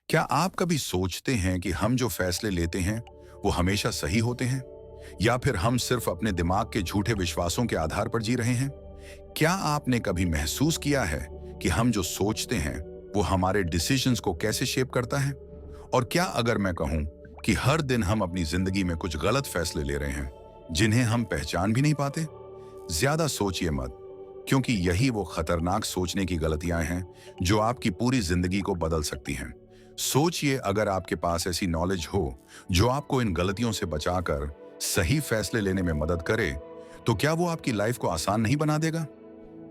क्या आप कभी सोचते हैं कि हम जो फैसले लेते हैं वो हमेशा सही होते हैं, या फिर हम सिर्फ अपने दिमाग के झूठे विश्वासों के आधार पर जी रहे हैं? क्या आपने कभी महसूस किया है कि हम जो सोचते हैं वो हमारे डिसीजंस को कैसे शेप करता है? और क्या अगर मैं कहूं कि हर दिन हम अपनी जिंदगी में कुछ गलत फैसले ले रहे हैं जिन्हें हम पहचान भी नहीं पाते? ज्यादा सोचिए मत, क्योंकि यही वो खतरनाक सोचने की गलतियां हैं जो आपकी पूरी जिंदगी को बदल सकती हैं। सोचिए, अगर आपके पास ऐसी नॉलेज हो जो आपको इन गलतियों से बचाकर सही फैसले लेने में मदद करे, तो क्या वो आपकी लाइफ को आसान नहीं बना देगा?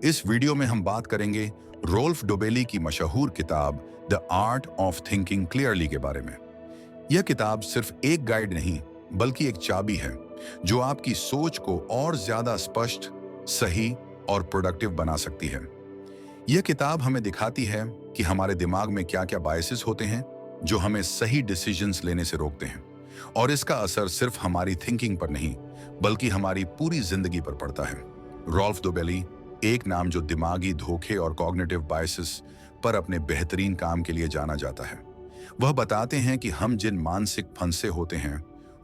इस वीडियो में हम बात करेंगे रोल्फ डोबेली की मशहूर किताब the art of thinking clearly के बारे में। यह किताब सिर्फ एक गाइड नहीं, बल्कि एक चाबी है जो आपकी सोच को और ज्यादा स्पष्ट, सही और प्रोडक्टिव बना सकती है। यह किताब हमें दिखाती है कि हमारे दिमाग में क्या क्या बायसेस होते हैं जो हमें सही डिसीजंस लेने से रोकते हैं, और इसका असर सिर्फ हमारी थिंकिंग पर नहीं बल्कि हमारी पूरी जिंदगी पर पड़ता है। रॉल्फ डोबेली एक नाम जो दिमागी धोखे और कॉग्निटिव बायसेस पर अपने बेहतरीन काम के लिए जाना जाता है। वह बताते हैं कि हम जिन मानसिक फंसे होते हैं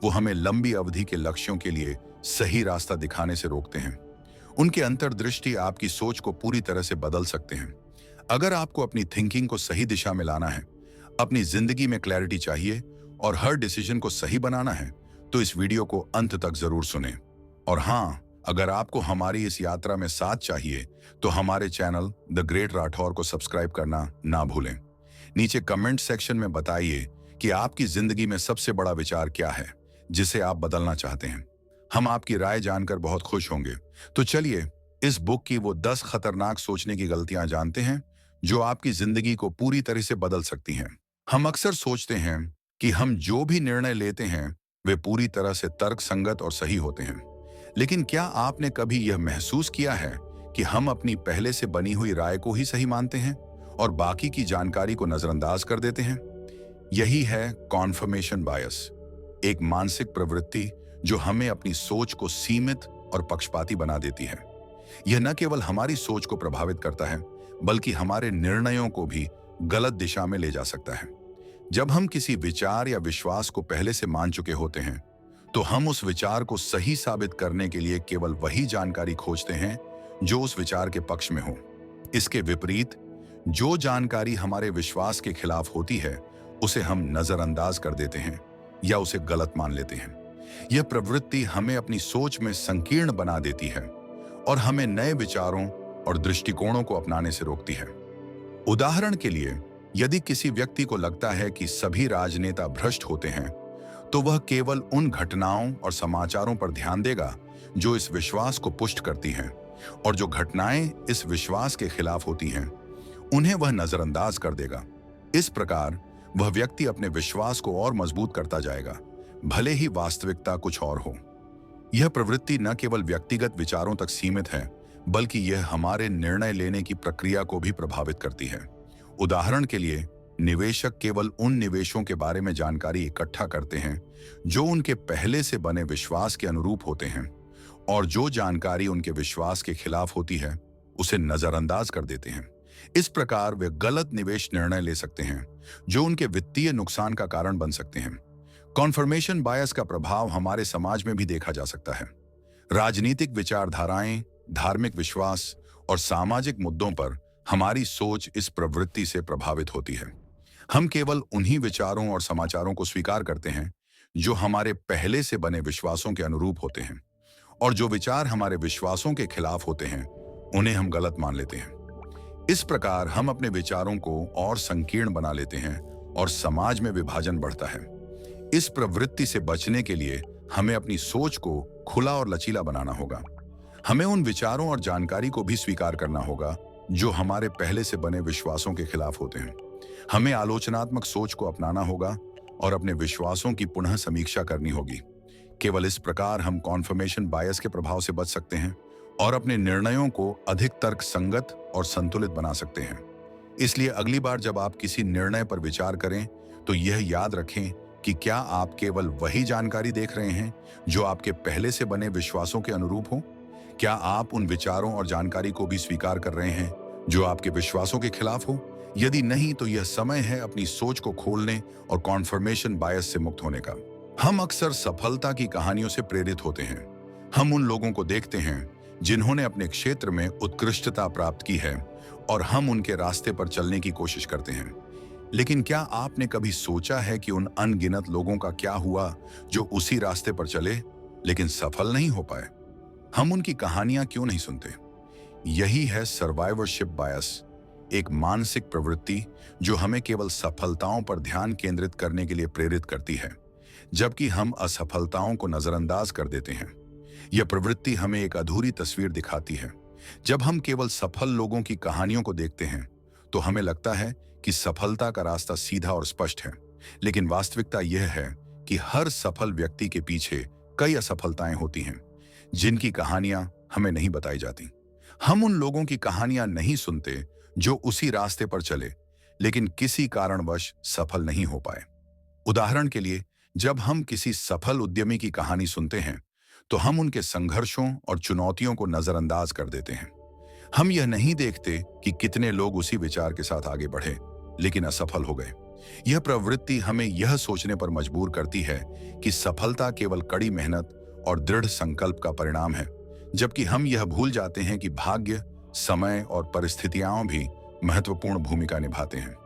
वो हमें लंबी अवधि के लक्ष्यों के लिए सही रास्ता दिखाने से रोकते हैं। उनकी अंतर्दृष्टि आपकी सोच को पूरी तरह से बदल सकते हैं। अगर आपको अपनी थिंकिंग को सही दिशा में लाना है, अपनी जिंदगी में क्लैरिटी चाहिए और हर डिसीजन को सही बनाना है, तो इस वीडियो को अंत तक जरूर सुनें। और हाँ, अगर आपको हमारी इस यात्रा में साथ चाहिए तो हमारे चैनल द ग्रेट राठौर को सब्सक्राइब करना ना भूलें। नीचे कमेंट सेक्शन में बताइए कि आपकी जिंदगी में सबसे बड़ा विचार क्या है जिसे आप बदलना चाहते हैं। हम आपकी राय जानकर बहुत खुश होंगे। तो चलिए इस बुक की वो 10 खतरनाक सोचने की गलतियां जानते हैं जो आपकी जिंदगी को पूरी तरह से बदल सकती हैं। हम अक्सर सोचते हैं कि हम जो भी निर्णय लेते हैं वे पूरी तरह से तर्कसंगत और सही होते हैं, लेकिन क्या आपने कभी यह महसूस किया है कि हम अपनी पहले से बनी हुई राय को ही सही मानते हैं और बाकी की जानकारी को नजरअंदाज कर देते हैं? यही है कॉन्फर्मेशन बायस, एक मानसिक प्रवृत्ति जो हमें अपनी सोच को सीमित और पक्षपाती बना देती है। यह न केवल हमारी सोच को प्रभावित करता है बल्कि हमारे निर्णयों को भी गलत दिशा में ले जा सकता है। जब हम किसी विचार या विश्वास को पहले से मान चुके होते हैं तो हम उस विचार को सही साबित करने के लिए केवल वही जानकारी खोजते हैं जो उस विचार के पक्ष में हो। इसके विपरीत, जो जानकारी हमारे विश्वास के खिलाफ होती है उसे हम नजरअंदाज कर देते हैं या उसे गलत मान लेते हैं। यह प्रवृत्ति हमें अपनी सोच में संकीर्ण बना देती है और हमें नए विचारों और दृष्टिकोणों को अपनाने से रोकती है। उदाहरण के लिए, यदि किसी व्यक्ति को लगता है कि सभी राजनेता भ्रष्ट होते हैं, तो वह केवल उन घटनाओं और समाचारों पर ध्यान देगा जो इस विश्वास को पुष्ट करती हैं, और जो घटनाएं इस विश्वास के खिलाफ होती हैं उन्हें वह नजरअंदाज कर देगा। इस प्रकार वह व्यक्ति अपने विश्वास को और मजबूत करता जाएगा, भले ही वास्तविकता कुछ और हो। यह प्रवृत्ति न केवल व्यक्तिगत विचारों तक सीमित है बल्कि यह हमारे निर्णय लेने की प्रक्रिया को भी प्रभावित करती है। उदाहरण के लिए, निवेशक केवल उन निवेशों के बारे में जानकारी इकट्ठा करते हैं जो उनके पहले से बने विश्वास के अनुरूप होते हैं, और जो जानकारी उनके विश्वास के खिलाफ होती है उसे नजरअंदाज कर देते हैं। इस प्रकार वे गलत निवेश निर्णय ले सकते हैं जो उनके वित्तीय नुकसान का कारण बन सकते हैं। कॉन्फर्मेशन बायस का प्रभाव हमारे समाज में भी देखा जा सकता है। राजनीतिक विचारधाराएं, धार्मिक विश्वास और सामाजिक मुद्दों पर हमारी सोच इस प्रवृत्ति से प्रभावित होती है। हम केवल उन्हीं विचारों और समाचारों को स्वीकार करते हैं जो हमारे पहले से बने विश्वासों के अनुरूप होते हैं, और जो विचार हमारे विश्वासों के खिलाफ होते हैं उन्हें हम गलत मान लेते हैं। इस प्रकार हम अपने विचारों को और संकीर्ण बना लेते हैं और समाज में विभाजन बढ़ता है। इस प्रवृत्ति से बचने के लिए हमें अपनी सोच को खुला और लचीला बनाना होगा। हमें उन विचारों और जानकारी को भी स्वीकार करना होगा जो हमारे पहले से बने विश्वासों के खिलाफ होते हैं। हमें आलोचनात्मक सोच को अपनाना होगा और अपने विश्वासों की पुनः समीक्षा करनी होगी। केवल इस प्रकार हम कॉन्फर्मेशन बायस के प्रभाव से बच सकते हैं और अपने निर्णयों को अधिक तर्कसंगत और संतुलित बना सकते हैं। इसलिए अगली बार जब आप किसी निर्णय पर विचार करें तो यह याद रखें कि क्या आप केवल वही जानकारी देख रहे हैं जो आपके पहले से बने विश्वासों के अनुरूप हो? क्या आप उन विचारों और जानकारी को भी स्वीकार कर रहे हैं जो आपके विश्वासों के खिलाफ हो, यदि नहीं तो यह समय है अपनी सोच को खोलने और कॉन्फर्मेशन बायस से मुक्त होने का। हम अक्सर सफलता की कहानियों से प्रेरित होते हैं। हम उन लोगों को देखते हैं जिन्होंने अपने क्षेत्र में उत्कृष्टता प्राप्त की है और हम उनके रास्ते पर चलने की कोशिश करते हैं। लेकिन क्या आपने कभी सोचा है कि उन अनगिनत लोगों का क्या हुआ जो उसी रास्ते पर चले लेकिन सफल नहीं हो पाए? हम उनकी कहानियां क्यों नहीं सुनते? यही है सर्वाइवरशिप बायस, एक मानसिक प्रवृत्ति जो हमें केवल सफलताओं पर ध्यान केंद्रित करने के लिए प्रेरित करती है, जबकि हम असफलताओं को नजरअंदाज कर देते हैं। यह प्रवृत्ति हमें एक अधूरी तस्वीर दिखाती है। जब हम केवल सफल लोगों की कहानियों को देखते हैं तो हमें लगता है कि सफलता का रास्ता सीधा और स्पष्ट है, लेकिन वास्तविकता यह है कि हर सफल व्यक्ति के पीछे कई असफलताएं होती हैं जिनकी कहानियां हमें नहीं बताई जाती। हम उन लोगों की कहानियां नहीं सुनते जो उसी रास्ते पर चले लेकिन किसी कारणवश सफल नहीं हो पाए। उदाहरण के लिए, जब हम किसी सफल उद्यमी की कहानी सुनते हैं तो हम उनके संघर्षों और चुनौतियों को नजरअंदाज कर देते हैं। हम यह नहीं देखते कि कितने लोग उसी विचार के साथ आगे बढ़े लेकिन असफल हो गए। यह प्रवृत्ति हमें यह सोचने पर मजबूर करती है कि सफलता केवल कड़ी मेहनत और दृढ़ संकल्प का परिणाम है, जबकि हम यह भूल जाते हैं कि भाग्य, समय और परिस्थितियां भी महत्वपूर्ण भूमिका निभाते हैं।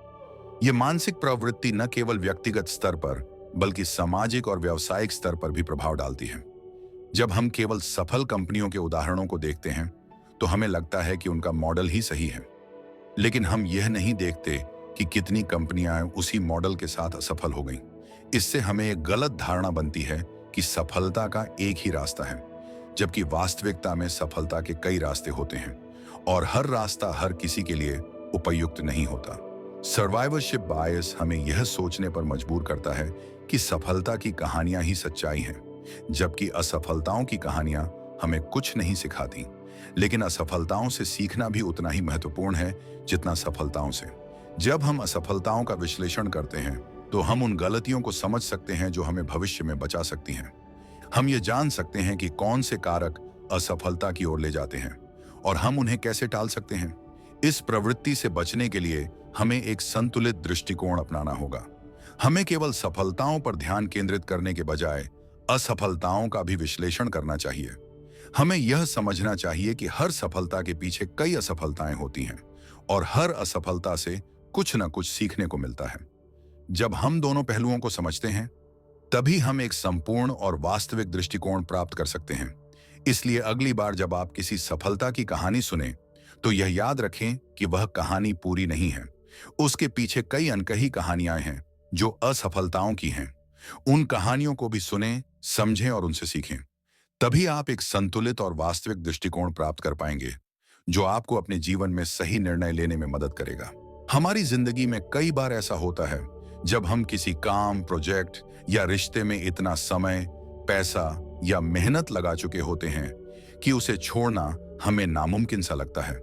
यह मानसिक प्रवृत्ति न केवल व्यक्तिगत स्तर पर बल्कि सामाजिक और व्यावसायिक स्तर पर भी प्रभाव डालती है। जब हम केवल सफल कंपनियों के उदाहरणों को देखते हैं तो हमें लगता है कि उनका मॉडल ही सही है, लेकिन हम यह नहीं देखते कि कितनी कंपनियां उसी मॉडल के साथ असफल हो गईं। इससे हमें एक गलत धारणा बनती है कि सफलता का एक ही रास्ता है, जबकि वास्तविकता में सफलता के कई रास्ते होते हैं और हर रास्ता हर किसी के लिए उपयुक्त नहीं होता। सर्वाइवरशिप बायस हमें यह सोचने पर मजबूर करता है कि सफलता की कहानियां ही सच्चाई हैं, जबकि असफलताओं की कहानियां हमें कुछ नहीं सिखाती। लेकिन असफलताओं से सीखना भी उतना ही महत्वपूर्ण है जितना सफलताओं से। जब हम असफलताओं का विश्लेषण करते हैं तो हम उन गलतियों को समझ सकते हैं जो हमें भविष्य में बचा सकती हैं। हम ये जान सकते हैं कि कौन से कारक असफलता की ओर ले जाते हैं और हम उन्हें कैसे टाल सकते हैं। इस प्रवृत्ति से बचने के लिए हमें एक संतुलित दृष्टिकोण अपनाना होगा। हमें केवल सफलताओं पर ध्यान केंद्रित करने के बजाय असफलताओं का भी विश्लेषण करना चाहिए। हमें यह समझना चाहिए कि हर सफलता के पीछे कई असफलताएं होती हैं और हर असफलता से कुछ न कुछ सीखने को मिलता है। जब हम दोनों पहलुओं को समझते हैं तभी हम एक संपूर्ण और वास्तविक दृष्टिकोण प्राप्त कर सकते हैं। इसलिए अगली बार जब आप किसी सफलता की कहानी सुने तो यह याद रखें कि वह कहानी पूरी नहीं है। उसके पीछे कई अनकही कहानियां हैं जो असफलताओं की हैं। उन कहानियों को भी सुनें, समझें और उनसे सीखें। तभी आप एक संतुलित और वास्तविक दृष्टिकोण प्राप्त कर पाएंगे जो आपको अपने जीवन में सही निर्णय लेने में मदद करेगा। हमारी जिंदगी में कई बार ऐसा होता है जब हम किसी काम, प्रोजेक्ट या रिश्ते में इतना समय, पैसा या मेहनत लगा चुके होते हैं कि उसे छोड़ना हमें नामुमकिन सा लगता है,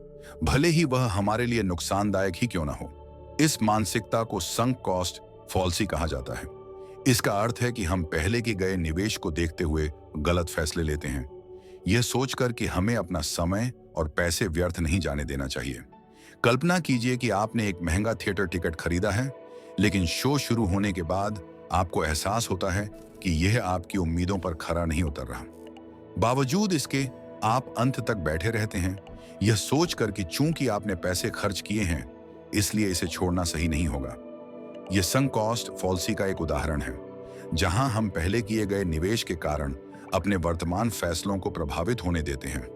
भले ही वह हमारे लिए नुकसानदायक ही क्यों ना हो। इस मानसिकता को संक कॉस्ट फॉल्सी कहा जाता है। इसका अर्थ है कि हम पहले के गए निवेश को देखते हुए गलत फैसले लेते हैं, यह सोचकर कि हमें अपना समय और पैसे व्यर्थ नहीं जाने देना चाहिए। कल्पना कीजिए कि आपने एक महंगा थिएटर टिकट खरीदा है, लेकिन शो शुरू होने के बाद आपको एहसास होता है कि यह आपकी उम्मीदों पर खरा नहीं उतर रहा। बावजूद इसके आप अंत तक बैठे रहते हैं, यह सोचकर कि चूंकि आपने पैसे खर्च किए हैं इसलिए इसे छोड़ना सही नहीं होगा। यह संक कॉस्ट फॉल्सी का एक उदाहरण है, जहां हम पहले किए गए निवेश के कारण अपने वर्तमान फैसलों को प्रभावित होने देते हैं,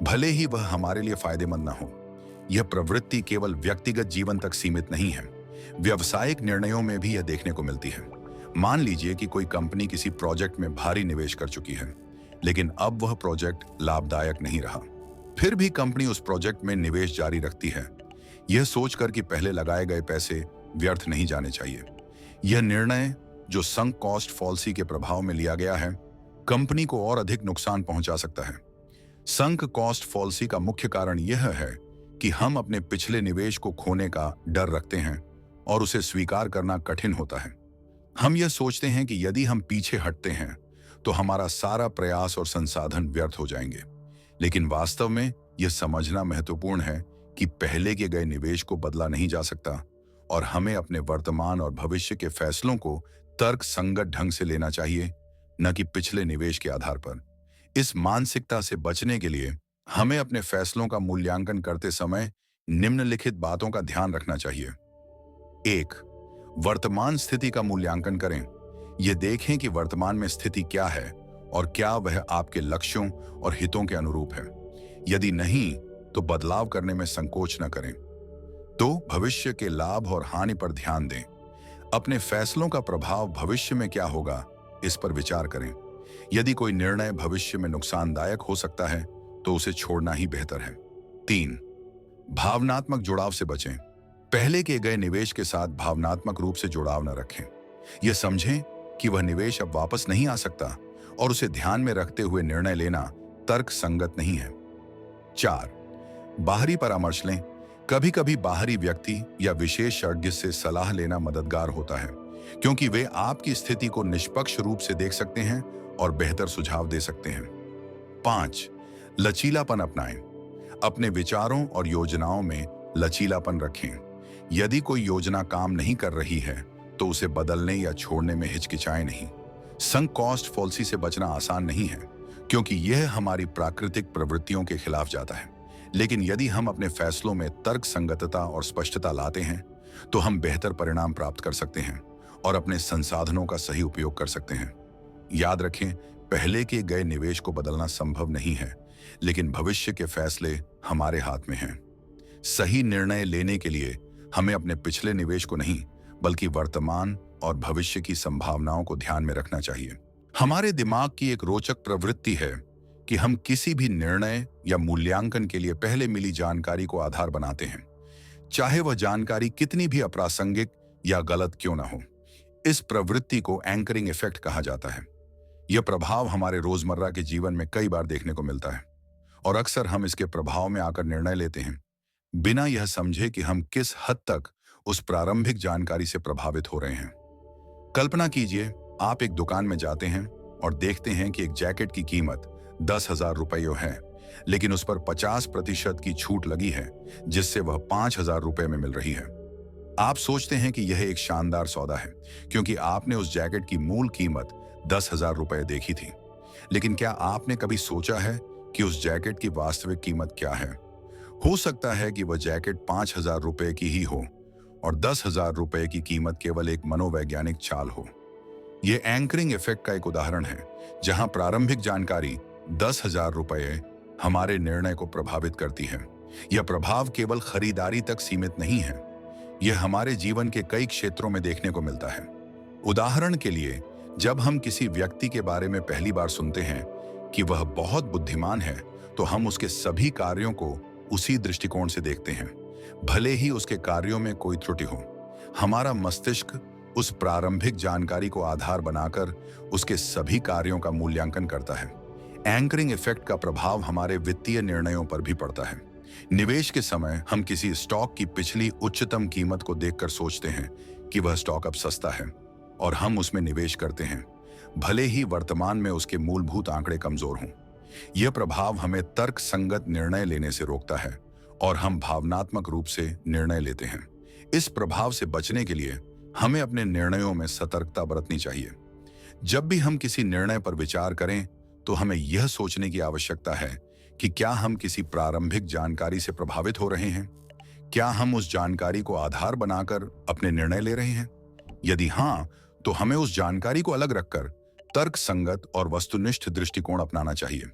भले ही वह हमारे लिए फायदेमंद न हो। यह प्रवृत्ति केवल व्यक्तिगत जीवन तक सीमित नहीं है, व्यावसायिक निर्णयों में भी यह देखने को मिलती है। मान लीजिए कि कोई कंपनी किसी प्रोजेक्ट में भारी निवेश कर चुकी है, लेकिन अब वह प्रोजेक्ट लाभदायक नहीं रहा। फिर भी कंपनी उस प्रोजेक्ट में निवेश जारी रखती है, यह सोचकर कि पहले लगाए गए पैसे व्यर्थ नहीं जाने चाहिए। यह निर्णय, जो संक कॉस्ट फॉल्सी के प्रभाव में लिया गया है, कंपनी को और अधिक नुकसान पहुंचा सकता है। संक कॉस्ट फॉल्सी का मुख्य कारण यह है कि हम अपने पिछले निवेश को खोने का डर रखते हैं और उसे स्वीकार करना कठिन होता है। हम यह सोचते हैं कि यदि हम पीछे हटते हैं तो हमारा सारा प्रयास और संसाधन व्यर्थ हो जाएंगे, लेकिन वास्तव में यह समझना महत्वपूर्ण है कि पहले के गए निवेश को बदला नहीं जा सकता, और हमें अपने वर्तमान और भविष्य के फैसलों को तर्क संगत ढंग से लेना चाहिए, न कि पिछले निवेश के आधार पर। इस मानसिकता से बचने के लिए हमें अपने फैसलों का मूल्यांकन करते समय निम्नलिखित बातों का ध्यान रखना चाहिए। 1. वर्तमान स्थिति का मूल्यांकन करें। यह देखें कि वर्तमान में स्थिति क्या है और क्या वह आपके लक्ष्यों और हितों के अनुरूप है। यदि नहीं, तो बदलाव करने में संकोच न करें। 2. भविष्य के लाभ और हानि पर ध्यान दें। अपने फैसलों का प्रभाव भविष्य में क्या होगा, इस पर विचार करें। यदि कोई निर्णय भविष्य में नुकसानदायक हो सकता है, तो उसे छोड़ना ही बेहतर है। 3. भावनात्मक जुड़ाव से बचें। पहले किए गए निवेश के साथ भावनात्मक रूप से जुड़ाव न रखें। यह समझें कि वह निवेश अब वापस नहीं आ सकता और उसे ध्यान में रखते हुए निर्णय लेना तर्क संगत नहीं है। 4. बाहरी परामर्श लें। कभी कभी बाहरी व्यक्ति या विशेषज्ञ से सलाह लेना मददगार होता है, क्योंकि वे आपकी स्थिति को निष्पक्ष रूप से देख सकते हैं और बेहतर सुझाव दे सकते हैं। 5. लचीलापन अपनाएं। अपने विचारों और योजनाओं में लचीलापन रखें। यदि कोई योजना काम नहीं कर रही है, तो उसे बदलने या छोड़ने में हिचकिचाएं नहीं। संक कॉस्ट फॉल्सी से बचना आसान नहीं है, क्योंकि यह हमारी प्राकृतिक प्रवृत्तियों के खिलाफ जाता है। लेकिन यदि हम अपने फैसलों में तर्क संगतता और स्पष्टता लाते हैं, तो हम बेहतर परिणाम प्राप्त कर सकते हैं और अपने संसाधनों का सही उपयोग कर सकते हैं। याद रखें, पहले के गए निवेश को बदलना संभव नहीं है, लेकिन भविष्य के फैसले हमारे हाथ में हैं। सही निर्णय लेने के लिए हमें अपने पिछले निवेश को नहीं, बल्कि वर्तमान और भविष्य की संभावनाओं को ध्यान में रखना चाहिए। हमारे दिमाग की एक रोचक प्रवृत्ति है कि हम किसी भी निर्णय या मूल्यांकन के लिए पहले मिली जानकारी को आधार बनाते हैं, चाहे वह जानकारी कितनी भी अप्रासंगिक या गलत क्यों ना हो। इस प्रवृत्ति को एंकरिंग इफेक्ट कहा जाता है। यह प्रभाव हमारे रोजमर्रा के जीवन में कई बार देखने को मिलता है और अक्सर हम इसके प्रभाव में आकर निर्णय लेते हैं, बिना यह समझे कि हम किस हद तक उस प्रारंभिक जानकारी से प्रभावित हो रहे हैं। कल्पना कीजिए, आप एक दुकान में जाते हैं और देखते हैं कि एक जैकेट की कीमत 10,000 रुपये है, लेकिन उस पर 50% की छूट लगी है, जिससे वह 5,000 रुपये में मिल रही है। आप सोचते हैं कि यह एक शानदार सौदा है, क्योंकि आपने उस जैकेट की मूल कीमत 10,000 रुपये देखी थी। लेकिन क्या आपने कभी सोचा है कि उस जैकेट की वास्तविक कीमत क्या है? हो सकता है कि वह जैकेट 5,000 रुपये की ही हो और 10,000 रुपये की कीमत केवल एक मनोवैज्ञानिक चाल हो। यह एंकरिंग इफेक्ट का एक उदाहरण है, जहां प्रारंभिक जानकारी 10,000 रुपये हमारे निर्णय को प्रभावित करती है। यह प्रभाव केवल खरीदारी तक सीमित नहीं है, यह हमारे जीवन के कई क्षेत्रों में देखने को मिलता है। उदाहरण के लिए, जब हम किसी व्यक्ति के बारे में पहली बार सुनते हैं कि वह बहुत बुद्धिमान है, तो हम उसके सभी कार्यों को उसी दृष्टिकोण से देखते हैं, भले ही उसके कार्यों में कोई त्रुटि हो। हमारा मस्तिष्क उस प्रारंभिक जानकारी को आधार बनाकर उसके सभी कार्यों का मूल्यांकन करता है। एंकरिंग इफेक्ट का प्रभाव हमारे वित्तीय निर्णयों पर भी पड़ता है। निवेश के समय हम किसी स्टॉक की पिछली उच्चतम कीमत को देखकर सोचते हैं कि वह स्टॉक अब सस्ता है और हम उसमें निवेश करते हैं, भले ही वर्तमान में उसके मूलभूत आंकड़े कमजोर हों। यह प्रभाव हमें तर्क संगत निर्णय लेने से रोकता है और हम भावनात्मक रूप से निर्णय लेते हैं। इस प्रभाव से बचने के लिए हमें अपने निर्णयों में सतर्कता बरतनी चाहिए। जब भी हम किसी निर्णय पर विचार करें, तो हमें यह सोचने की आवश्यकता है कि क्या हम किसी प्रारंभिक जानकारी से प्रभावित हो रहे हैं? क्या हम उस जानकारी को आधार बनाकर अपने निर्णय ले रहे हैं? यदि हाँ, तो हमें उस जानकारी को अलग रखकर तर्क संगत और वस्तुनिष्ठ दृष्टिकोण अपनाना चाहिए।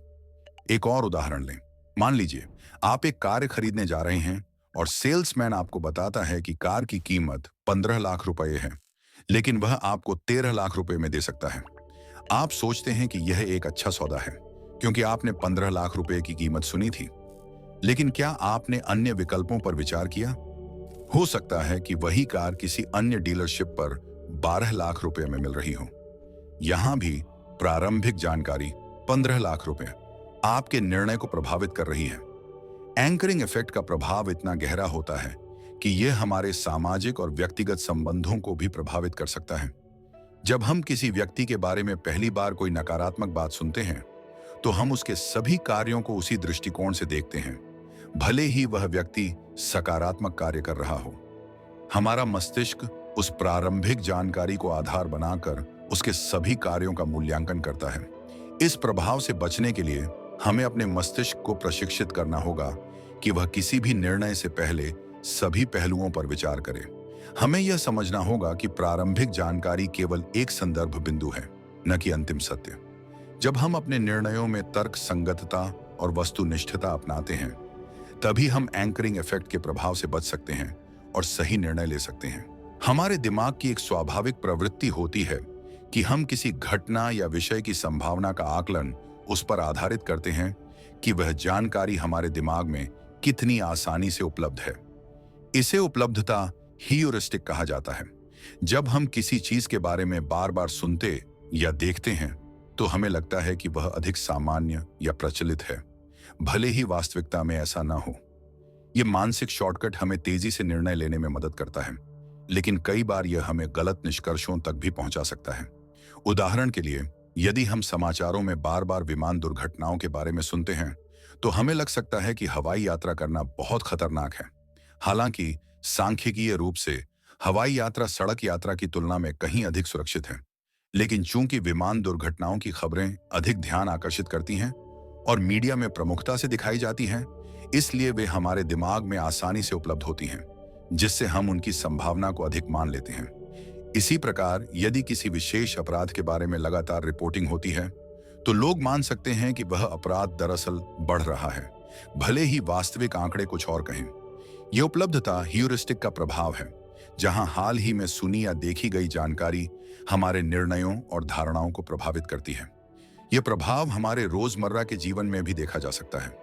एक और उदाहरण लें। मान लीजिए, आप एक कार खरीदने जा रहे हैं और सेल्समैन आपको बताता है कि कार की कीमत 15 लाख रुपए है, लेकिन वह आपको 13 लाख रुपए में दे सकता है। आप सोचते हैं कि यह एक अच्छा सौदा है, क्योंकि आपने 15 लाख रुपए की कीमत सुनी थी। लेकिन क्या आपने अन्य विकल्पों पर विचार किया? हो सकता है कि वही कार किसी अन्य डीलरशिप पर 12 लाख रुपए में मिल रही हो। यहां भी प्रारंभिक जानकारी 15 लाख रुपए आपके निर्णय को प्रभावित कर रही है। एंकरिंग इफेक्ट का प्रभाव इतना गहरा होता है कि यह हमारे सामाजिक और व्यक्तिगत संबंधों को भी प्रभावित कर सकता है। जब हम किसी व्यक्ति के बारे में पहली बार कोई नकारात्मक बात सुनते हैं, तो हम उसके सभी कार्यों को उसी दृष्टिकोण से देखते हैं, भले ही वह व्यक्ति सकारात्मक कार्य कर रहा हो। हमारा मस्तिष्क उस प्रारंभिक जानकारी को आधार बनाकर उसके सभी कार्यों का मूल्यांकन करता है। इस प्रभाव से बचने के लिए हमें अपने मस्तिष्क को प्रशिक्षित करना होगा कि वह किसी भी निर्णय से पहले सभी पहलुओं पर विचार करे। हमें यह समझना होगा कि प्रारंभिक जानकारी केवल एक संदर्भ बिंदु है, न कि अंतिम सत्य। जब हम अपने निर्णयों में तर्क संगतता और वस्तुनिष्ठता अपनाते हैं, तभी हम एंकरिंग इफेक्ट के प्रभाव से बच सकते हैं और सही निर्णय ले सकते हैं। हमारे दिमाग की एक स्वाभाविक प्रवृत्ति होती है कि हम किसी घटना या विषय की संभावना का आकलन उस पर आधारित करते हैं कि वह जानकारी हमारे दिमाग में कितनी आसानी से उपलब्ध है। इसे उपलब्धता ह्यूरिस्टिक कहा जाता है। जब हम किसी चीज के बारे में बार बार सुनते या देखते हैं, तो हमें लगता है कि वह अधिक सामान्य या प्रचलित है, भले ही वास्तविकता में ऐसा ना हो। यह मानसिक शॉर्टकट हमें तेजी से निर्णय लेने में मदद करता है, लेकिन कई बार यह हमें गलत निष्कर्षों तक भी पहुंचा सकता है। उदाहरण के लिए, यदि हम समाचारों में बार बार विमान दुर्घटनाओं के बारे में सुनते हैं, तो हमें लग सकता है कि हवाई यात्रा करना बहुत खतरनाक है। हालांकि सांख्यिकीय रूप से हवाई यात्रा सड़क यात्रा की तुलना में कहीं अधिक सुरक्षित है। लेकिन चूंकि विमान दुर्घटनाओं की खबरें अधिक ध्यान आकर्षित करती हैं और मीडिया में प्रमुखता से दिखाई जाती हैं, इसलिए वे हमारे दिमाग में आसानी से उपलब्ध होती हैं, जिससे हम उनकी संभावना को अधिक मान लेते हैं। इसी प्रकार, यदि किसी विशेष अपराध के बारे में लगातार रिपोर्टिंग होती है, तो लोग मान सकते हैं कि वह अपराध दरअसल बढ़ रहा है, भले ही वास्तविक आंकड़े कुछ और कहें। यह उपलब्धता ह्यूरिस्टिक का प्रभाव है, जहां हाल ही में सुनी या देखी गई जानकारी हमारे निर्णयों और धारणाओं को प्रभावित करती है। यह प्रभाव हमारे रोजमर्रा के जीवन में भी देखा जा सकता है।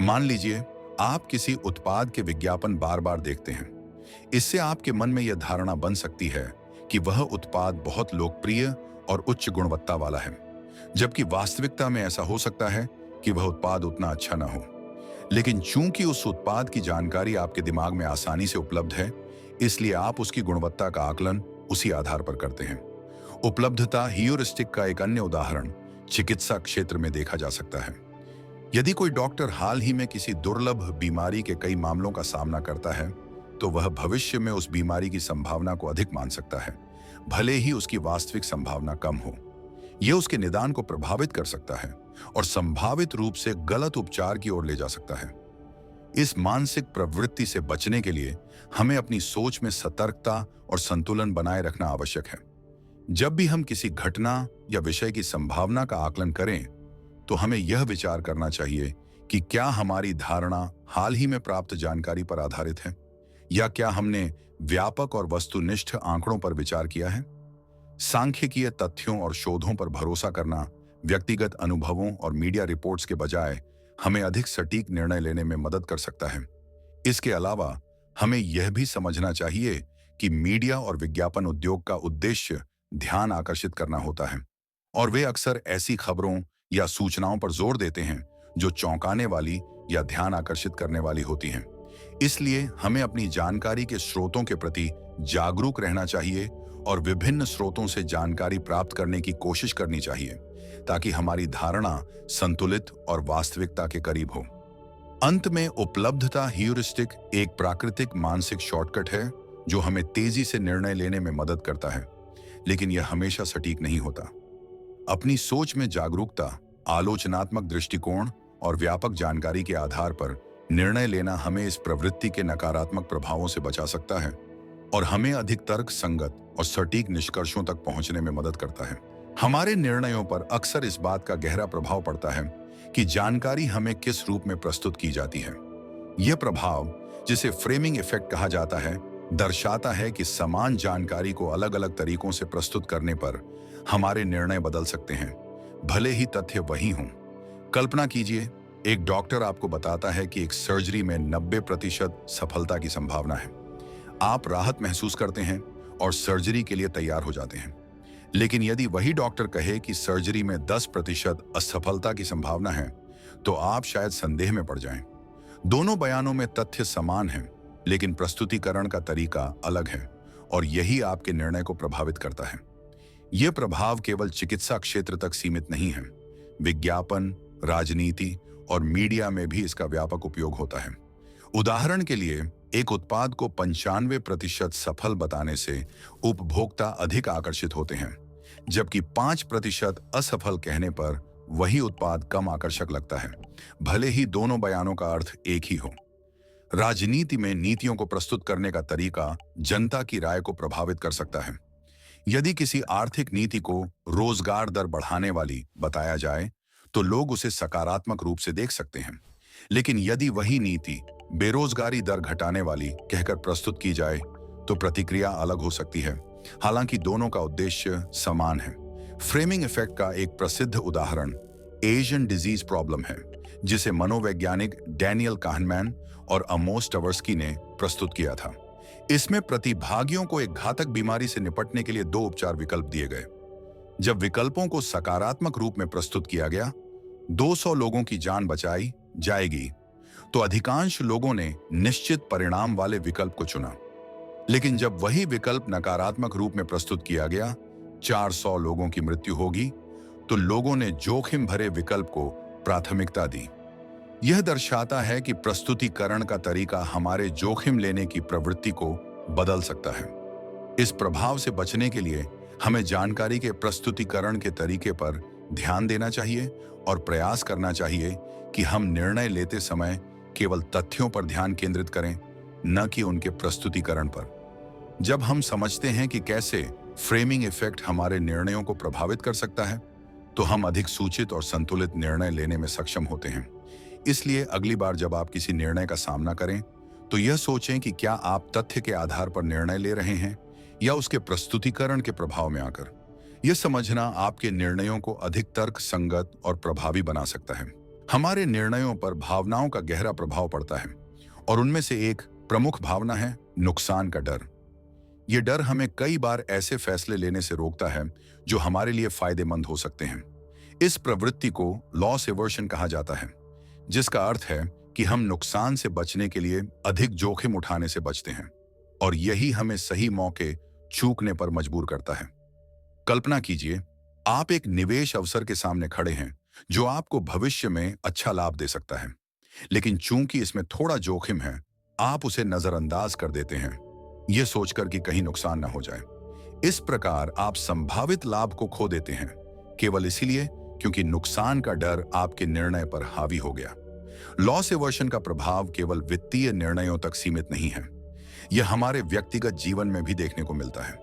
मान लीजिए, आप किसी उत्पाद के विज्ञापन बार बार देखते हैं। इससे आपके मन में यह धारणा बन सकती है कि वह उत्पाद बहुत लोकप्रिय और उच्च गुणवत्ता वाला है, जबकि वास्तविकता में ऐसा हो सकता है कि वह उत्पाद उतना अच्छा ना हो। लेकिन चूंकि उस उत्पाद की जानकारी आपके दिमाग में आसानी से उपलब्ध है, इसलिए आप उसकी गुणवत्ता का आकलन उसी आधार पर करते हैं। उपलब्धता ह्यूरिस्टिक का एक अन्य उदाहरण चिकित्सा क्षेत्र में देखा जा सकता है। यदि कोई डॉक्टर हाल ही में किसी दुर्लभ बीमारी के कई मामलों का सामना करता है, तो वह भविष्य में उस बीमारी की संभावना को अधिक मान सकता है, भले ही उसकी वास्तविक संभावना कम हो। यह उसके निदान को प्रभावित कर सकता है और संभावित रूप से गलत उपचार की ओर ले जा सकता है। इस मानसिक प्रवृत्ति से बचने के लिए हमें अपनी सोच में सतर्कता और संतुलन बनाए रखना आवश्यक है। जब भी हम किसी घटना या विषय की संभावना का आकलन करें, तो हमें यह विचार करना चाहिए कि क्या हमारी धारणा हाल ही में प्राप्त जानकारी पर आधारित है, या क्या हमने व्यापक और वस्तुनिष्ठ आंकड़ों पर विचार किया है। सांख्यिकीय तथ्यों और शोधों पर भरोसा करना व्यक्तिगत अनुभवों और मीडिया रिपोर्ट्स के बजाय हमें अधिक सटीक निर्णय लेने में मदद कर सकता है। इसके अलावा हमें यह भी समझना चाहिए कि मीडिया और विज्ञापन उद्योग का उद्देश्य ध्यान आकर्षित करना होता है, और वे अक्सर ऐसी खबरों या सूचनाओं पर जोर देते हैं जो चौंकाने वाली या ध्यान आकर्षित करने वाली होती हैं। इसलिए हमें अपनी जानकारी के स्रोतों के प्रति जागरूक रहना चाहिए और विभिन्न स्रोतों से जानकारी प्राप्त करने की कोशिश करनी चाहिए, ताकि हमारी धारणा संतुलित और वास्तविकता के करीब हो। अंत में, उपलब्धता ह्यूरिस्टिक एक प्राकृतिक मानसिक शॉर्टकट है जो हमें तेजी से निर्णय लेने में मदद करता है, लेकिन यह हमेशा सटीक नहीं होता। अपनी सोच में जागरूकता, आलोचनात्मक दृष्टिकोण और व्यापक जानकारी के आधार पर निर्णय लेना हमें इस प्रवृत्ति के नकारात्मक प्रभावों से बचा सकता है और हमें अधिक तर्क संगत और सटीक निष्कर्षों तक पहुंचने में मदद करता है। हमारे निर्णयों पर अक्सर इस बात का गहरा प्रभाव पड़ता है कि जानकारी हमें किस रूप में प्रस्तुत की जाती है। यह प्रभाव, जिसे फ्रेमिंग इफेक्ट कहा जाता है, दर्शाता है कि समान जानकारी को अलग अलग तरीकों से प्रस्तुत करने पर हमारे निर्णय बदल सकते हैं, भले ही तथ्य वही हों। कल्पना कीजिए, एक डॉक्टर आपको बताता है कि एक सर्जरी में 90% सफलता की संभावना है। आप राहत महसूस करते हैं और सर्जरी के लिए तैयार हो जाते हैं। लेकिन यदि वही डॉक्टर कहे कि सर्जरी में 10% असफलता की संभावना है, तो आप शायद संदेह में पड़ जाएं। दोनों बयानों में तथ्य समान हैं, लेकिन प्रस्तुतिकरण का तरीका अलग है, और यही आपके निर्णय को प्रभावित करता है। यह प्रभाव केवल चिकित्सा क्षेत्र तक सीमित नहीं है। विज्ञापन, राजनीति और मीडिया में भी इसका व्यापक उपयोग होता है। उदाहरण के लिए, एक उत्पाद को 95% सफल बताने से उपभोक्ता अधिक आकर्षित होते हैं, जबकि 5% असफल कहने पर वही उत्पाद कम आकर्षक लगता है, भले ही दोनों बयानों का अर्थ एक ही हो। राजनीति में नीतियों को प्रस्तुत करने का तरीका जनता की राय को प्रभावित कर सकता है। यदि किसी आर्थिक नीति को रोजगार दर बढ़ाने वाली बताया जाए, तो लोग उसे सकारात्मक रूप से देख सकते हैं। लेकिन यदि वही नीति बेरोजगारी दर घटाने वाली कहकर प्रस्तुत की जाए, तो प्रतिक्रिया अलग हो सकती है। हालांकि दोनों का उद्देश्य समान है। फ्रेमिंग इफेक्ट का एक प्रसिद्ध उदाहरण एशियन डिजीज प्रॉब्लम है, जिसे मनोवैज्ञानिक डैनियल काहनमैन और अमोस टवर्स्की ने प्रस्तुत किया था। इसमें प्रतिभागियों को एक घातक बीमारी से निपटने के लिए 2 उपचार विकल्प दिए गए। जब विकल्पों को सकारात्मक रूप में प्रस्तुत किया गया, 200 लोगों की जान बचाई जाएगी, तो अधिकांश लोगों ने निश्चित परिणाम वाले विकल्प को चुना। लेकिन जब वही विकल्प नकारात्मक रूप में प्रस्तुत किया गया, 400 लोगों की मृत्यु होगी, तो लोगों ने जोखिम भरे विकल्प को प्राथमिकता दी। यह दर्शाता है कि प्रस्तुतिकरण का तरीका हमारे जोखिम लेने की प्रवृत्ति को बदल सकता है। इस प्रभाव से बचने के लिए हमें जानकारी के प्रस्तुतिकरण के तरीके पर ध्यान देना चाहिए और प्रयास करना चाहिए कि हम निर्णय लेते समय केवल तथ्यों पर ध्यान केंद्रित करें, न कि उनके प्रस्तुतिकरण पर। जब हम समझते हैं कि कैसे फ्रेमिंग इफेक्ट हमारे निर्णयों को प्रभावित कर सकता है, तो हम अधिक सूचित और संतुलित निर्णय लेने में सक्षम होते हैं। इसलिए अगली बार जब आप किसी निर्णय का सामना करें, तो यह सोचें कि क्या आप तथ्य के आधार पर निर्णय ले रहे हैं या उसके प्रस्तुतिकरण के प्रभाव में आकर। यह समझना आपके निर्णयों को अधिक तर्क संगत और प्रभावी बना सकता है। हमारे निर्णयों पर भावनाओं का गहरा प्रभाव पड़ता है, और उनमें से एक प्रमुख भावना है नुकसान का डर। यह डर हमें कई बार ऐसे फैसले लेने से रोकता है जो हमारे लिए फायदेमंद हो सकते हैं। इस प्रवृत्ति को लॉस एवर्शन कहा जाता है, जिसका अर्थ है कि हम नुकसान से बचने के लिए अधिक जोखिम उठाने से बचते हैं, और यही हमें सही मौके चूकने पर मजबूर करता है। कल्पना कीजिए, आप एक निवेश अवसर के सामने खड़े हैं जो आपको भविष्य में अच्छा लाभ दे सकता है, लेकिन चूंकि इसमें थोड़ा जोखिम है, आप उसे नजरअंदाज कर देते हैं, यह सोचकर कि कहीं नुकसान न हो जाए। इस प्रकार आप संभावित लाभ को खो देते हैं, केवल इसीलिए क्योंकि नुकसान का डर आपके निर्णय पर हावी हो गया। लॉस एवर्शन का प्रभाव केवल वित्तीय निर्णयों तक सीमित नहीं है, यह हमारे व्यक्तिगत जीवन में भी देखने को मिलता है।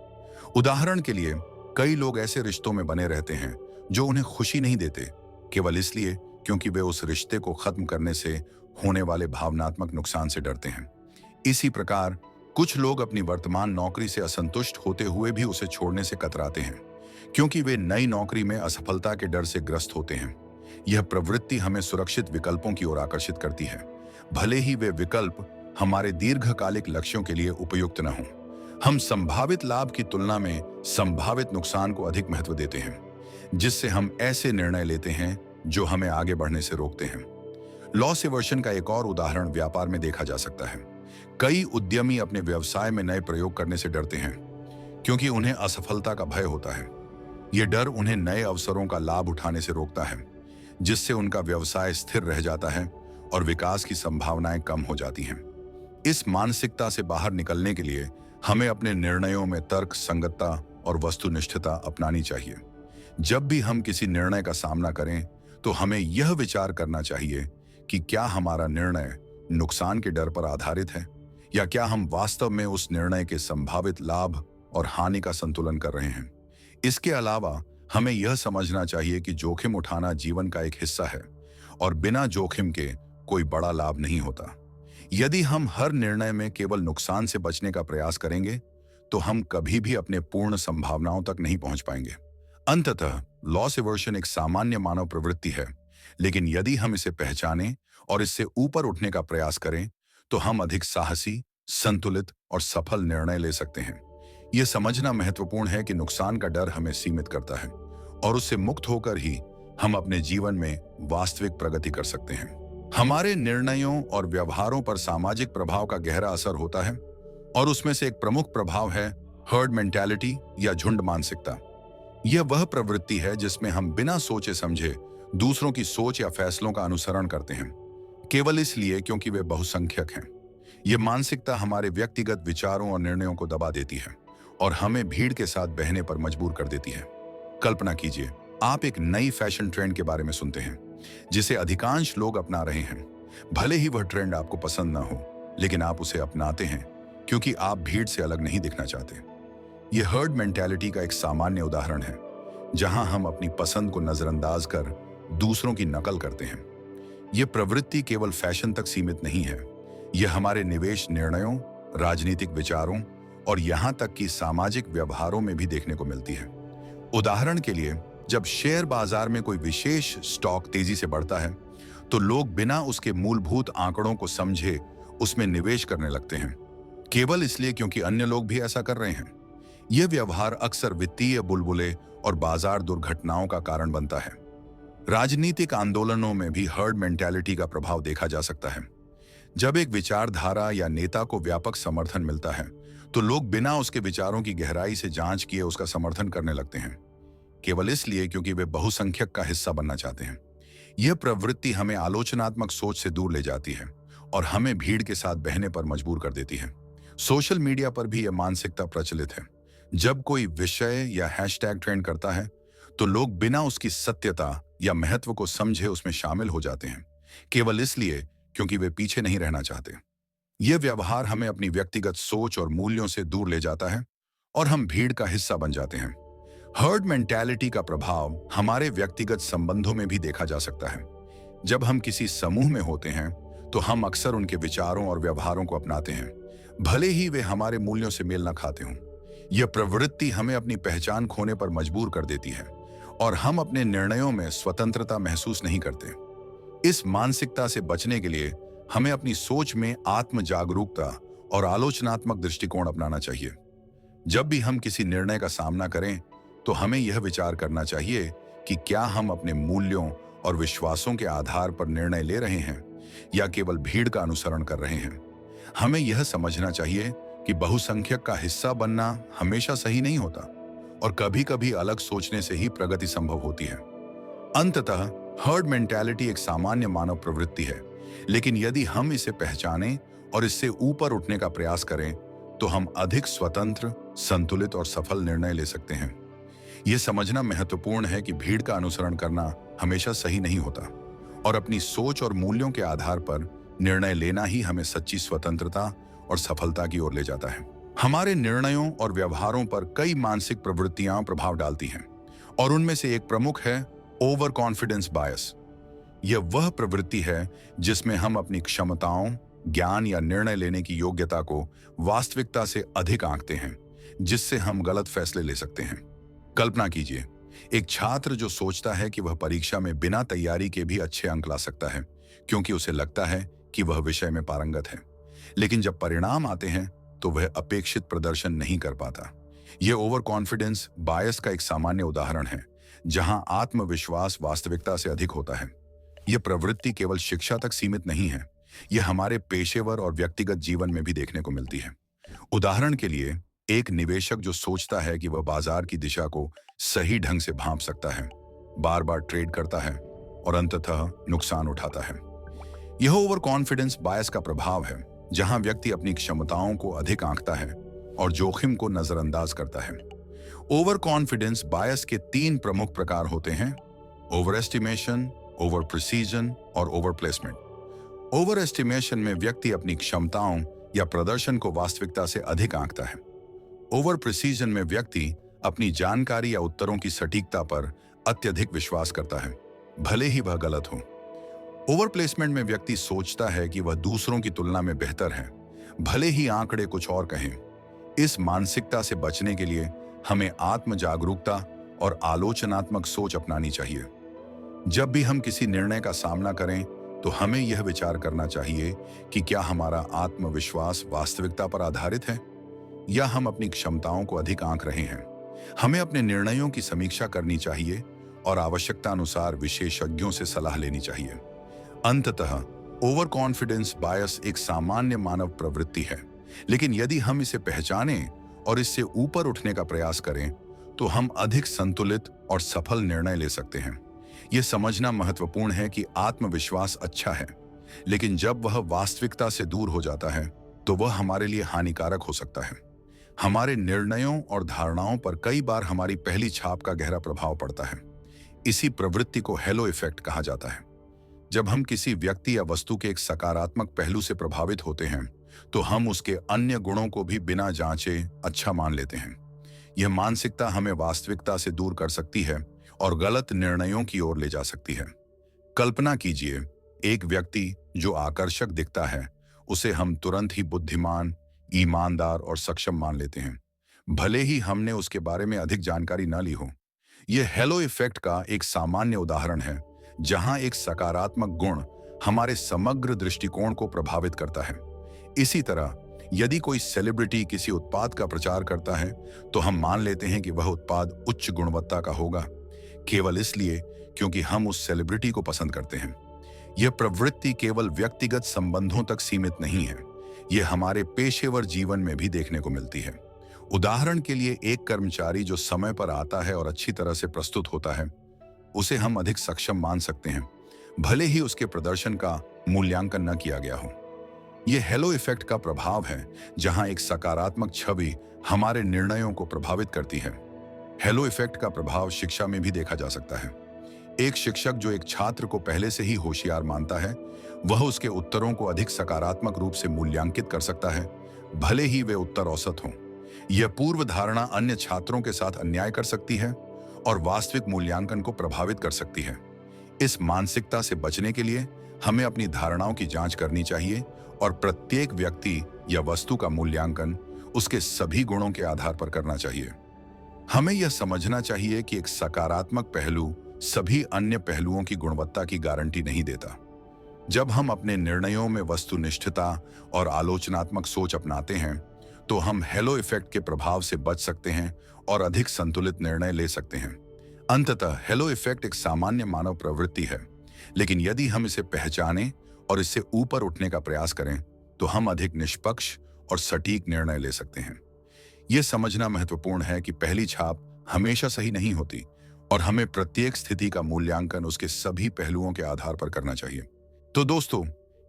उदाहरण के लिए, कई लोग ऐसे रिश्तों में बने रहते हैं जो उन्हें खुशी नहीं देते, केवल इसलिए क्योंकि वे उस रिश्ते को खत्म करने से होने वाले भावनात्मक नुकसान से डरते हैं। इसी प्रकार कुछ लोग अपनी वर्तमान नौकरी से असंतुष्ट होते हुए भी उसे छोड़ने से कतराते हैं, क्योंकि वे नई नौकरी में असफलता के डर से ग्रस्त होते हैं। यह प्रवृत्ति हमें सुरक्षित विकल्पों की ओर आकर्षित करती है, भले ही वे विकल्प हमारे दीर्घकालिक लक्ष्यों के लिए उपयुक्त न हों। हम संभावित लाभ की तुलना में संभावित नुकसान को अधिक महत्व देते हैं, जिससे हम ऐसे निर्णय लेते हैं जो हमें आगे बढ़ने से रोकते हैं। लॉस एवर्शन का एक और उदाहरण व्यापार में देखा जा सकता है। कई उद्यमी अपने व्यवसाय में नए प्रयोग करने से डरते हैं, क्योंकि उन्हें असफलता का भय होता है। यह डर उन्हें नए अवसरों का लाभ उठाने से रोकता है, जिससे उनका व्यवसाय स्थिर रह जाता है और विकास की संभावनाएं कम हो जाती हैं। इस मानसिकता से बाहर निकलने के लिए हमें अपने निर्णयों में तर्क संगतता और वस्तुनिष्ठता अपनानी चाहिए। जब भी हम किसी निर्णय का सामना करें, तो हमें यह विचार करना चाहिए कि क्या हमारा निर्णय नुकसान के डर पर आधारित है, या क्या हम वास्तव में उस निर्णय के संभावित लाभ और हानि का संतुलन कर रहे हैं। इसके अलावा हमें यह समझना चाहिए कि जोखिम उठाना जीवन का एक हिस्सा है, और बिना जोखिम के कोई बड़ा लाभ नहीं होता। यदि हम हर निर्णय में केवल नुकसान से बचने का प्रयास करेंगे, तो हम कभी भी अपने पूर्ण संभावनाओं तक नहीं पहुंच पाएंगे। अंततः लॉस एवर्शन एक सामान्य मानव प्रवृत्ति है, लेकिन यदि हम इसे पहचानें और इससे ऊपर उठने का प्रयास करें, तो हम अधिक साहसी, संतुलित और सफल निर्णय ले सकते हैं। यह समझना महत्वपूर्ण है कि नुकसान का डर हमें सीमित करता है, और उससे मुक्त होकर ही हम अपने जीवन में वास्तविक प्रगति कर सकते हैं। हमारे निर्णयों और व्यवहारों पर सामाजिक प्रभाव का गहरा असर होता है, और उसमें से एक प्रमुख प्रभाव है हर्ड मेंटालिटी या झुंड मानसिकता। यह वह प्रवृत्ति है जिसमें हम बिना सोचे समझे दूसरों की सोच या फैसलों का अनुसरण करते हैं, केवल इसलिए क्योंकि वे बहुसंख्यक हैं। ये मानसिकता हमारे व्यक्तिगत विचारों और निर्णयों को दबा देती है और हमें भीड़ के साथ बहने पर मजबूर कर देती है। कल्पना कीजिए, आप एक नई फैशन ट्रेंड के बारे में सुनते हैं जिसे अधिकांश लोग अपना रहे हैं। भले ही वह ट्रेंड आपको पसंद ना हो, लेकिन आप उसे अपनाते हैं क्योंकि आप भीड़ से अलग नहीं दिखना चाहते। यह हर्ड मेंटालिटी का एक सामान्य उदाहरण है, जहां हम अपनी पसंद को नजरअंदाज कर दूसरों की नकल करते हैं। यह प्रवृत्ति केवल फैशन तक सीमित नहीं है, यह हमारे निवेश निर्णयों, राजनीतिक विचारों और यहां तक कि सामाजिक व्यवहारों में भी देखने को मिलती है। उदाहरण के लिए, जब शेयर बाजार में कोई विशेष स्टॉक तेजी से बढ़ता है, तो लोग बिना उसके मूलभूत आंकड़ों को समझे उसमें निवेश करने लगते हैं, केवल इसलिए क्योंकि अन्य लोग भी ऐसा कर रहे हैं। यह व्यवहार अक्सर वित्तीय बुलबुले और बाजार दुर्घटनाओं का कारण बनता है। राजनीतिक आंदोलनों में भी हर्ड मेंटालिटी का प्रभाव देखा जा सकता है। जब एक विचारधारा या नेता को व्यापक समर्थन मिलता है, तो लोग बिना उसके विचारों की गहराई से जांच किए उसका समर्थन करने लगते हैं, केवल इसलिए क्योंकि वे बहुसंख्यक का हिस्सा बनना चाहते हैं। यह प्रवृत्ति हमें आलोचनात्मक सोच से दूर ले जाती है और हमें भीड़ के साथ बहने पर मजबूर कर देती है। सोशल मीडिया पर भी यह मानसिकता प्रचलित है। जब कोई विषय या हैशटैग ट्रेंड करता है, तो लोग बिना उसकी सत्यता या महत्व को समझे उसमें शामिल हो जाते हैं, केवल इसलिए क्योंकि वे पीछे नहीं रहना चाहते। यह व्यवहार हमें अपनी व्यक्तिगत सोच और मूल्यों से दूर ले जाता है और हम भीड़ का हिस्सा बन जाते हैं। हर्ड मेंटालिटी का प्रभाव हमारे व्यक्तिगत संबंधों में भी देखा जा सकता है। जब हम किसी समूह में होते हैं, तो हम अक्सर उनके विचारों और व्यवहारों को अपनाते हैं, भले ही वे हमारे मूल्यों से मेल न खाते हों। यह प्रवृत्ति हमें अपनी पहचान खोने पर मजबूर कर देती है और हम अपने निर्णयों में स्वतंत्रता महसूस नहीं करते। इस मानसिकता से बचने के लिए हमें अपनी सोच में आत्म जागरूकता और आलोचनात्मक दृष्टिकोण अपनाना चाहिए। जब भी हम किसी निर्णय का सामना करें, तो हमें यह विचार करना चाहिए कि क्या हम अपने मूल्यों और विश्वासों के आधार पर निर्णय ले रहे हैं या केवल भीड़ का अनुसरण कर रहे हैं। हमें यह समझना चाहिए कि बहुसंख्यक का हिस्सा बनना हमेशा सही नहीं होता और कभी-कभी अलग सोचने से ही प्रगति संभव होती है। अंततः हर्ड मेंटालिटी एक सामान्य मानव प्रवृत्ति है, लेकिन यदि हम इसे पहचानें और इससे ऊपर उठने का प्रयास करें, तो हम अधिक स्वतंत्र, संतुलित और सफल निर्णय ले सकते हैं। यह समझना महत्वपूर्ण है कि भीड़ का अनुसरण करना हमेशा सही नहीं होता और अपनी सोच और मूल्यों के आधार पर निर्णय लेना ही हमें सच्ची स्वतंत्रता और सफलता की ओर ले जाता है। हमारे निर्णयों और व्यवहारों पर कई मानसिक प्रवृत्तियां प्रभाव डालती हैं और उनमें से एक प्रमुख है ओवर कॉन्फिडेंस बायस। यह वह प्रवृत्ति है जिसमें हम अपनी क्षमताओं, ज्ञान या निर्णय लेने की योग्यता को वास्तविकता से अधिक आंकते हैं, जिससे हम गलत फैसले ले सकते हैं। कल्पना कीजिए, एक छात्र जो सोचता है कि वह परीक्षा में बिना तैयारी के भी अच्छे अंक ला सकता है क्योंकि उसे लगता है कि वह विषय में पारंगत है, लेकिन जब परिणाम आते हैं तो वह अपेक्षित प्रदर्शन नहीं कर पाता। यह ओवर कॉन्फिडेंस बायस का एक सामान्य उदाहरण है, जहां आत्मविश्वास वास्तविकता से अधिक होता है। यह प्रवृत्ति केवल शिक्षा तक सीमित नहीं है, यह हमारे पेशेवर और व्यक्तिगत जीवन में भी देखने को मिलती है। उदाहरण के लिए, एक निवेशक जो सोचता है कि वह बाजार की दिशा को सही ढंग से भांप सकता है, बार बार ट्रेड करता है और अंततः नुकसान उठाता है। यह ओवर कॉन्फिडेंस बायस का प्रभाव है, जहां व्यक्ति अपनी क्षमताओं को अधिक आंकता है और जोखिम को नजरअंदाज करता है। ओवर कॉन्फिडेंस बायस के 3 प्रमुख प्रकार होते हैं: ओवर एस्टिमेशन, ओवर प्रिसीजन और ओवर प्लेसमेंट। ओवर एस्टिमेशन में व्यक्ति अपनी क्षमताओं या प्रदर्शन को वास्तविकता से अधिक आंकता है। ओवर प्रिसीजन में व्यक्ति अपनी जानकारी या उत्तरों की सटीकता पर अत्यधिक विश्वास करता है, भले ही वह गलत हो। ओवर प्लेसमेंट में व्यक्ति सोचता है कि वह दूसरों की तुलना में बेहतर है, भले ही आंकड़े कुछ और कहें। इस मानसिकता से बचने के लिए हमें आत्म जागरूकता और आलोचनात्मक सोच अपनानी चाहिए। जब भी हम किसी निर्णय का सामना करें, तो हमें यह विचार करना चाहिए कि क्या हमारा आत्मविश्वास वास्तविकता पर आधारित है या हम अपनी क्षमताओं को अधिक आंक रहे हैं। हमें अपने निर्णयों की समीक्षा करनी चाहिए और आवश्यकता अनुसार विशेषज्ञों से सलाह लेनी चाहिए। अंततः ओवर कॉन्फिडेंस बायस एक सामान्य मानव प्रवृत्ति है, लेकिन यदि हम इसे पहचानें और इससे ऊपर उठने का प्रयास करें, तो हम अधिक संतुलित और सफल निर्णय ले सकते हैं। यह समझना महत्वपूर्ण है कि आत्मविश्वास अच्छा है, लेकिन जब वह वास्तविकता से दूर हो जाता है, तो वह हमारे लिए हानिकारक हो सकता है। हमारे निर्णयों और धारणाओं पर कई बार हमारी पहली छाप का गहरा प्रभाव पड़ता है। इसी प्रवृत्ति को हेलो इफेक्ट कहा जाता है। जब हम किसी व्यक्ति या वस्तु के एक सकारात्मक पहलू से प्रभावित होते हैं, तो हम उसके अन्य गुणों को भी बिना जांचे अच्छा मान लेते हैं। यह मानसिकता हमें वास्तविकता से दूर कर सकती है और गलत निर्णयों की ओर ले जा सकती है। कल्पना कीजिए, एक व्यक्ति जो आकर्षक दिखता है, उसे हम तुरंत ही बुद्धिमान, ईमानदार और सक्षम मान लेते हैं, भले ही हमने उसके बारे में अधिक जानकारी न ली हो। यह हेलो इफेक्ट का एक सामान्य उदाहरण है, जहां एक सकारात्मक गुण हमारे समग्र दृष्टिकोण को प्रभावित करता है। इसी तरह, यदि कोई सेलिब्रिटी किसी उत्पाद का प्रचार करता है, तो हम मान लेते हैं कि वह उत्पाद उच्च गुणवत्ता का होगा, केवल इसलिए क्योंकि हम उस सेलिब्रिटी को पसंद करते हैं। यह प्रवृत्ति केवल व्यक्तिगत संबंधों तक सीमित नहीं है, यह हमारे पेशेवर जीवन में भी देखने को मिलती है। उदाहरण के लिए, एक कर्मचारी जो समय पर आता है और अच्छी तरह से प्रस्तुत होता है, उसे हम अधिक सक्षम मान सकते हैं, भले ही उसके प्रदर्शन का मूल्यांकन न किया गया हो। यह हेलो इफेक्ट का प्रभाव है, जहां एक सकारात्मक छवि हमारे निर्णयों को प्रभावित करती है। हेलो इफेक्ट का प्रभाव शिक्षा में भी देखा जा सकता है। एक शिक्षक जो एक छात्र को पहले से ही होशियार मानता है, वह उसके उत्तरों को अधिक सकारात्मक रूप से मूल्यांकित कर सकता है, भले ही वे उत्तर औसत हों। यह पूर्व धारणा अन्य छात्रों के साथ अन्याय कर सकती है और वास्तविक मूल्यांकन को प्रभावित कर सकती है। इस मानसिकता से बचने के लिए हमें अपनी धारणाओं की जांच करनी चाहिए और प्रत्येक व्यक्ति या वस्तु का मूल्यांकन उसके सभी गुणों के आधार पर करना चाहिए। हमें यह समझना चाहिए कि एक सकारात्मक पहलू सभी अन्य पहलुओं की गुणवत्ता की गारंटी नहीं देता। जब हम अपने निर्णयों में वस्तुनिष्ठता और आलोचनात्मक सोच अपनाते हैं, तो हम हेलो इफेक्ट के प्रभाव से बच सकते हैं और अधिक संतुलित निर्णय ले सकते हैं। अंततः हेलो इफेक्ट एक सामान्य मानव प्रवृत्ति है, लेकिन यदि हम इसे पहचानें और इससे ऊपर उठने का प्रयास करें, तो हम अधिक निष्पक्ष और सटीक निर्णय ले सकते हैं। यह समझना महत्वपूर्ण है कि पहली छाप हमेशा सही नहीं होती और हमें प्रत्येक स्थिति का मूल्यांकन उसके सभी पहलुओं के आधार पर करना चाहिए। तो दोस्तों,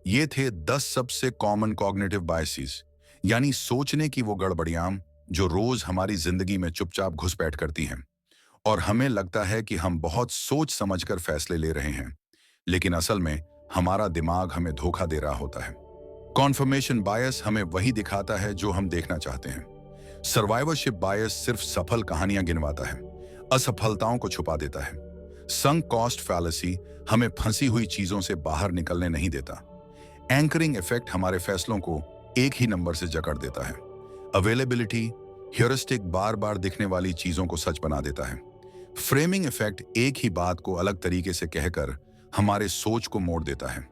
ये थे 10 सबसे कॉमन कॉग्निटिव बायसेस, यानी सोचने की वो गड़बड़ियां जो रोज हमारी जिंदगी में चुपचाप घुसपैठ करती हैं और हमें लगता है कि हम बहुत सोच समझकर फैसले ले रहे हैं, लेकिन असल में हमारा दिमाग हमें धोखा दे रहा होता है। कॉन्फर्मेशन बायस हमें वही दिखाता है जो हम देखना चाहते हैं। सर्वाइवरशिप बायस सिर्फ सफल कहानियां गिनवाता है, असफलताओं को छुपा देता है। संक कॉस्ट फैलेसी हमें फंसी हुई चीजों से बाहर निकलने नहीं देता। एंकरिंग इफेक्ट हमारे फैसलों को एक ही नंबर से जकड़ देता है। अवेलेबिलिटी ह्यूरिस्टिक बार बार दिखने वाली चीजों को सच बना देता है। फ्रेमिंग इफेक्ट एक ही बात को अलग तरीके से कहकर हमारे सोच को मोड़ देता है।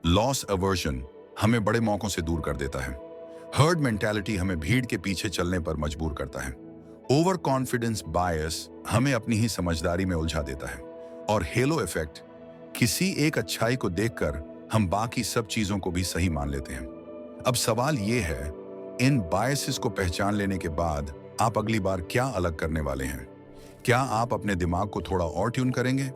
लॉस अवर्जन हमें बड़े मौकों से दूर कर देता है। हर्ड मेंटालिटी हमें भीड़ के पीछे चलने पर मजबूर करता है। ओवर कॉन्फिडेंस बायस हमें अपनी ही समझदारी में उलझा देता है। और हेलो इफेक्ट किसी एक अच्छाई को देखकर हम बाकी सब चीजों को भी सही मान लेते हैं। अब सवाल यह है, इन बायसेस को पहचान लेने के बाद आप अगली बार क्या अलग करने वाले हैं? क्या आप अपने दिमाग को थोड़ा और ट्यून करेंगे?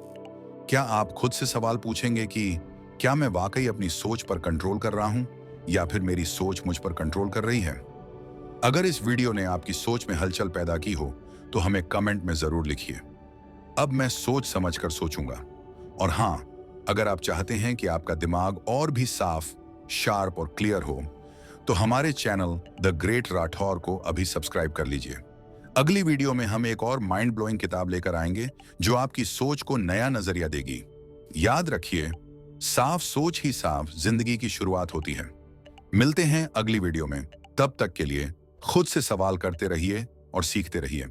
क्या आप खुद से सवाल पूछेंगे कि क्या मैं वाकई अपनी सोच पर कंट्रोल कर रहा हूं या फिर मेरी सोच मुझ पर कंट्रोल कर रही है? अगर इस वीडियो ने आपकी सोच में हलचल पैदा की हो, तो हमें कमेंट में जरूर लिखिए। अब मैं सोच समझकर सोचूंगा। और हाँ, अगर आप चाहते हैं कि आपका दिमाग और भी साफ, शार्प और क्लियर हो, तो हमारे चैनल द ग्रेट राठौर को अभी सब्सक्राइब कर लीजिए। अगली वीडियो में हम एक और माइंड ब्लोइंग किताब लेकर आएंगे जो आपकी सोच को नया नजरिया देगी। याद रखिए, साफ सोच ही साफ जिंदगी की शुरुआत होती है। मिलते हैं अगली वीडियो में। तब तक के लिए खुद से सवाल करते रहिए और सीखते रहिए।